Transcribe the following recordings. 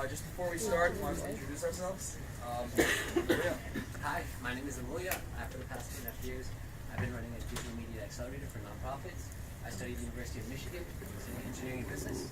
Just before we start, we want to introduce ourselves. Hi, my name is Amelia. For the past 2.5 years, I've been running a digital media accelerator for nonprofits. I studied at the University of Michigan, studying engineering and business.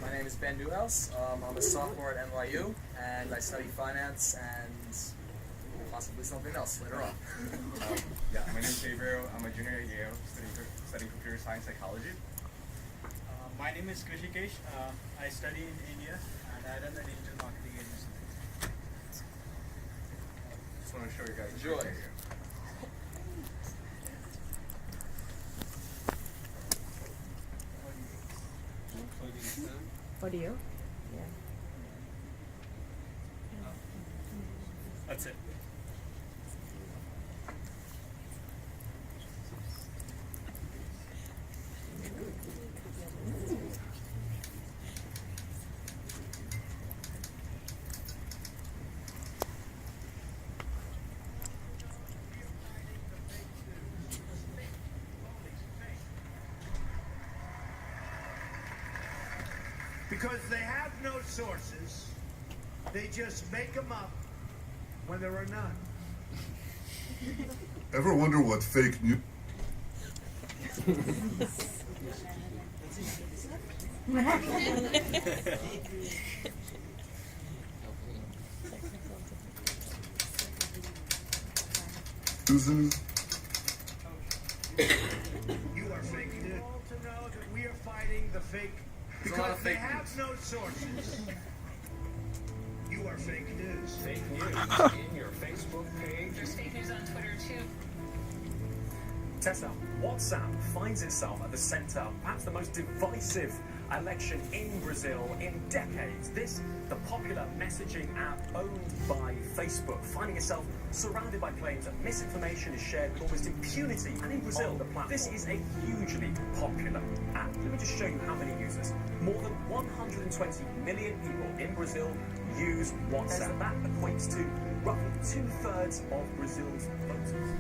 My name is Ben Newhouse. I'm a sophomore at NYU, and I study finance and possibly something else later on. My name is Gabriel. I'm a junior at Yale, studying computer science psychology. My name is Krishikesh. I study in India and I run a digital marketing agency. Just want to show you guys. Enjoy. Audio? Yeah. That's it. Because they have no sources, they just make them up when there are none. Ever wonder what fake news? Susan? You are fake news. All to know that we are fighting the fake because they have no sources. You are fake news. Fake news in your Facebook page. There's fake news on Twitter too. Tessa, WhatsApp finds itself at the center of perhaps the most divisive election in Brazil in decades. This, the popular messaging app owned by Facebook, finding itself surrounded by claims that misinformation is shared with almost impunity. And in Brazil, this is a hugely popular app. Let me just show you how many users. More than 120 million people in Brazil use WhatsApp. That equates to roughly 2/3 of Brazil's voters.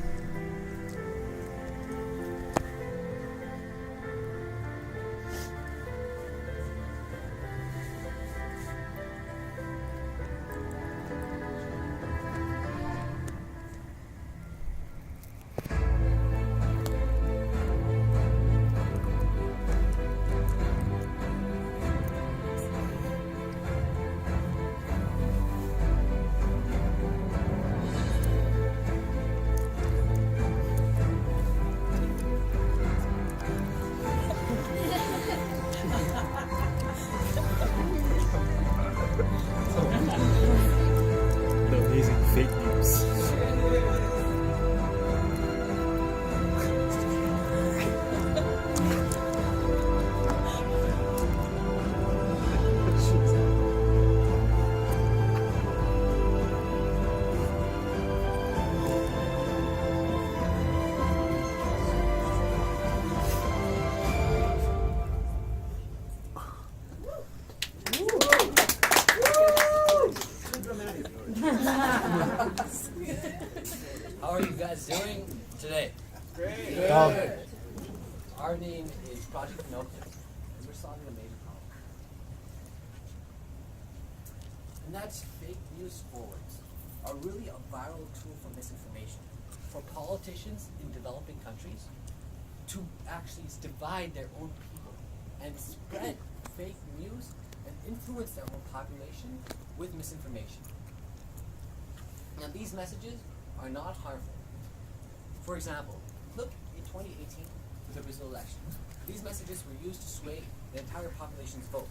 How are you guys doing today? Great. Good. Our name is Project Pinocchio, and we're solving a major problem. And that's fake news forwards are really a viral tool for misinformation, for politicians in developing countries to actually divide their own people and spread fake news and influence their own population with misinformation. Now these messages are not harmful. For example, look in 2018 with the Brazil election. These messages were used to sway the entire population's vote.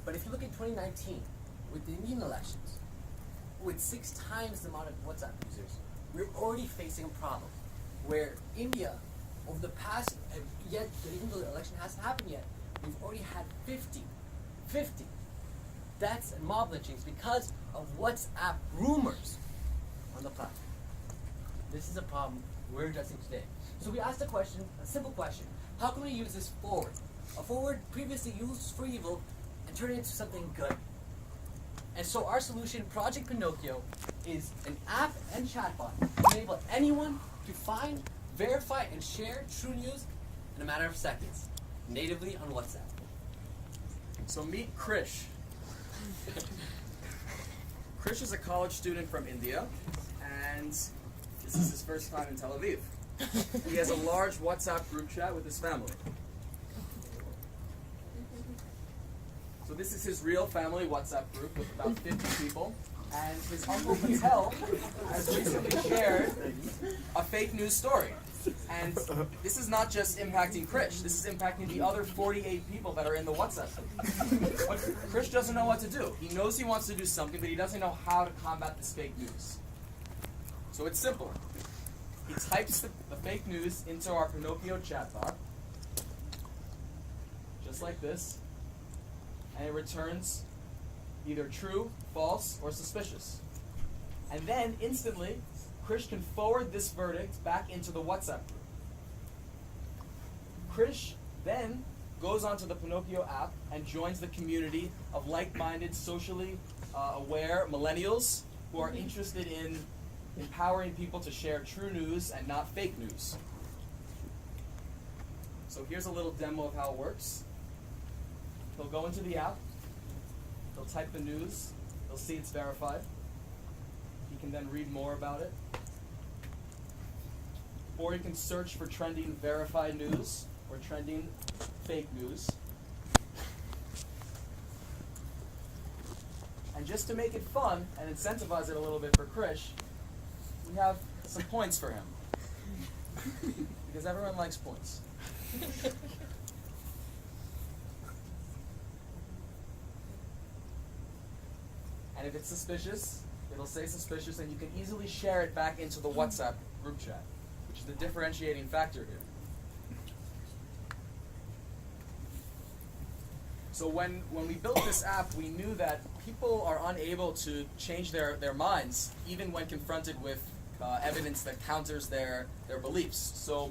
But if you look at 2019 with the Indian elections, with 6 times the amount of WhatsApp users, we're already facing a problem where India, over the past, yet even though the election hasn't happened yet, we've already had 50 deaths and mob lynchings because of WhatsApp rumors on the platform. This is a problem we're addressing today. So we asked a question, a simple question. How can we use this forward? A forward previously used for evil and turn it into something good. And so our solution, Project Pinocchio, is an app and chatbot to enable anyone to find, verify, and share true news in a matter of seconds, natively on WhatsApp. So meet Krish. Krish is a college student from India, and this is his first time in Tel Aviv. He has a large WhatsApp group chat with his family. So this is his real family WhatsApp group with about 50 people, and his uncle Patel has recently shared a fake news story. And this is not just impacting Krish, this is impacting the other 48 people that are in the WhatsApp group. But Krish doesn't know what to do. He knows he wants to do something, but he doesn't know how to combat this fake news. So it's simple. He types the fake news into our Pinocchio chatbot, just like this, and it returns either true, false, or suspicious. And then, instantly, Krish can forward this verdict back into the WhatsApp group. Krish then goes onto the Pinocchio app and joins the community of like-minded, socially aware millennials who are interested in empowering people to share true news and not fake news. So here's a little demo of how it works. He'll go into the app, he'll type the news, he'll see it's verified. He can then read more about it. Or you can search for trending verified news or trending fake news. And just to make it fun and incentivize it a little bit for Krish, we have some points for him. Because everyone likes points. And if it's suspicious, it'll say suspicious, and you can easily share it back into the WhatsApp group chat, which is the differentiating factor here. So when we built this app, we knew that people are unable to change their minds, even when confronted with evidence that counters their beliefs. So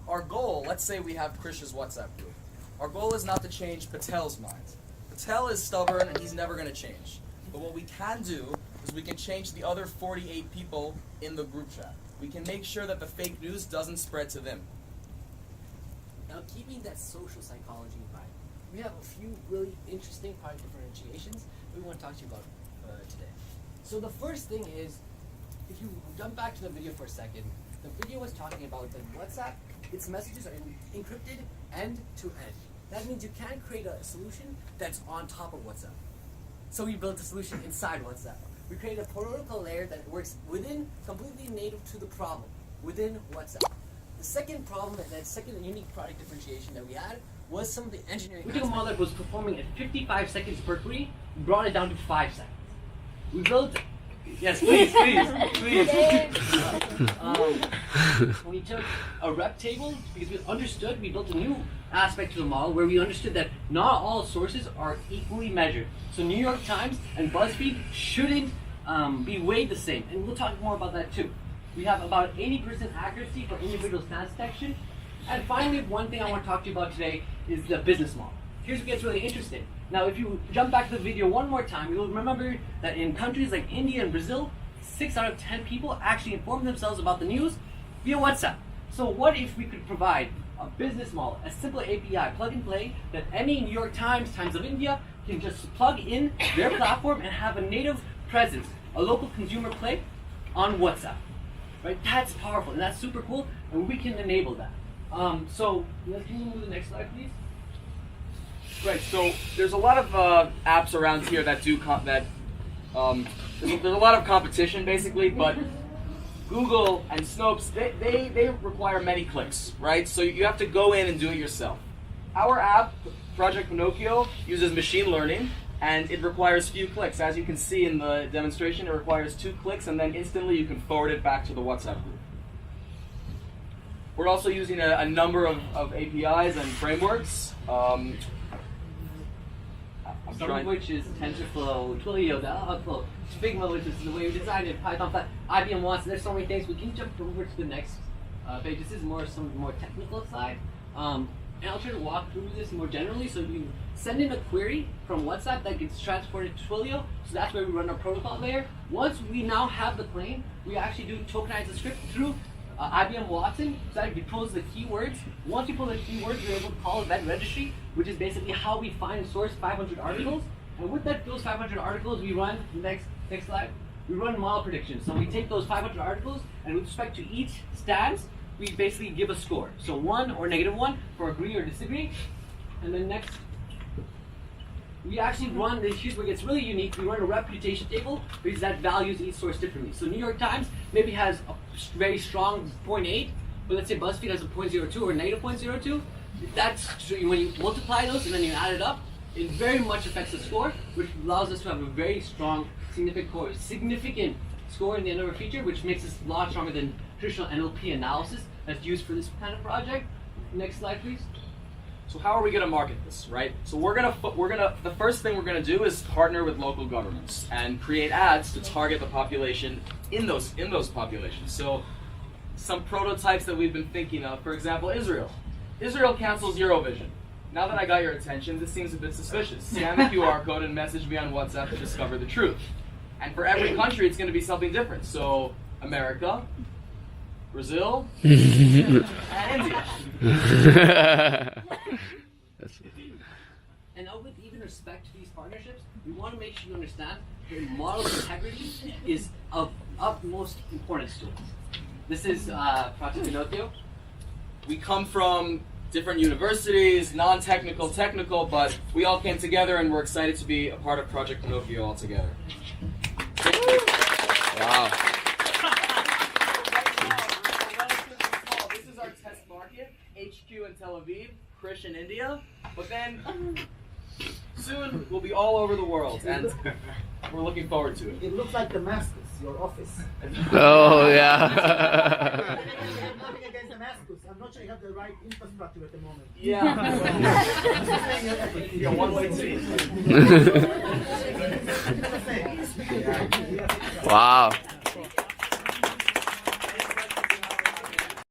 our goal, let's say we have Krish's WhatsApp group. Our goal is not to change Patel's mind. Patel is stubborn and he's never going to change. But what we can do is we can change the other 48 people in the group chat. We can make sure that the fake news doesn't spread to them. Now, keeping that social psychology in mind, we have a few really interesting product differentiations we want to talk to you about today. So the first thing is, if you jump back to the video for a second, the video was talking about that WhatsApp, its messages are encrypted end to end. That means you can't create a solution that's on top of WhatsApp. So we built a solution inside WhatsApp. We created a protocol layer that works within, completely native to the problem, within WhatsApp. The second problem, that second unique product differentiation that we had, was some of the engineering. We took a model that was performing at 55 seconds per query, we brought it down to 5 seconds. We built, yes, please. We took a rep table because we understood, we built a new aspect to the model where we understood that not all sources are equally measured. So New York Times and BuzzFeed shouldn't be weighed the same, and we'll talk more about that too. We have about 80% accuracy for individual stance detection. And finally, one thing I want to talk to you about today is the business model. Here's what gets really interesting. Now, if you jump back to the video one more time, you'll remember that in countries like India and Brazil, 6 out of 10 people actually inform themselves about the news via WhatsApp. So what if we could provide a business model, a simple API, plug and play, that any New York Times, Times of India can just plug in their platform and have a native presence, a local consumer play on WhatsApp. Right? That's powerful and that's super cool, and we can enable that. So can you move to the next slide, please? Right. So there's a lot of apps around here that do there's a lot of competition basically, but Google and Snopes they require many clicks, right? So you have to go in and do it yourself. Our app, Project Pinocchio, uses machine learning, and it requires few clicks. As you can see in the demonstration, it requires 2 clicks, and then instantly you can forward it back to the WhatsApp group. We're also using a number of APIs and frameworks. Some of which is TensorFlow, Twilio, Outflow, Figma, which is the way we designed it, Python 5, IBM wants. There's so many things. We can jump over to the next page. This is some more technical side. And I'll try to walk through this more generally. So you send in a query from WhatsApp that gets transported to Twilio. So that's where we run our protocol layer. Once we now have the claim, we actually do tokenize the script through IBM Watson, so that deploys the keywords. Once you pull the keywords, you're able to call event registry, which is basically how we find and source 500 articles. And with those 500 articles, we run, next slide, we run model predictions. So we take those 500 articles, and with respect to each stance, we basically give a score. So 1 or -1 for agree or disagree. And then next, we actually run, here's where it gets really unique, we run a reputation table because that values each source differently. So New York Times maybe has a very strong 0.8, but let's say BuzzFeed has a 0.02 or -0.02. That's, so when you multiply those and then you add it up, it very much affects the score, which allows us to have a very strong, significant score in the end of our feature, which makes us a lot stronger than traditional NLP analysis that's used for this kind of project. Next slide, please. So how are we going to market this, right? So the first thing we're going to do is partner with local governments and create ads to target the population in those populations. So some prototypes that we've been thinking of, for example, Israel. Israel cancels Eurovision. Now that I got your attention, this seems a bit suspicious. Scan the QR code and message me on WhatsApp to discover the truth. And for every country, it's going to be something different. So America, Brazil, and India. And with even respect to these partnerships, we want to make sure you understand that model integrity is of utmost importance to us. This is Project Pinocchio. We come from different universities, non-technical, technical, but we all came together and we're excited to be a part of Project Pinocchio all together. Wow. This is our test market, HQ in Tel Aviv, Krish in India, but then soon we'll be all over the world, and we're looking forward to it. It looks like Damascus, your office. Oh, yeah. Nothing against Damascus. I'm not sure you have the right infrastructure at the moment. Yeah. Yeah, one-way ticket. Wow.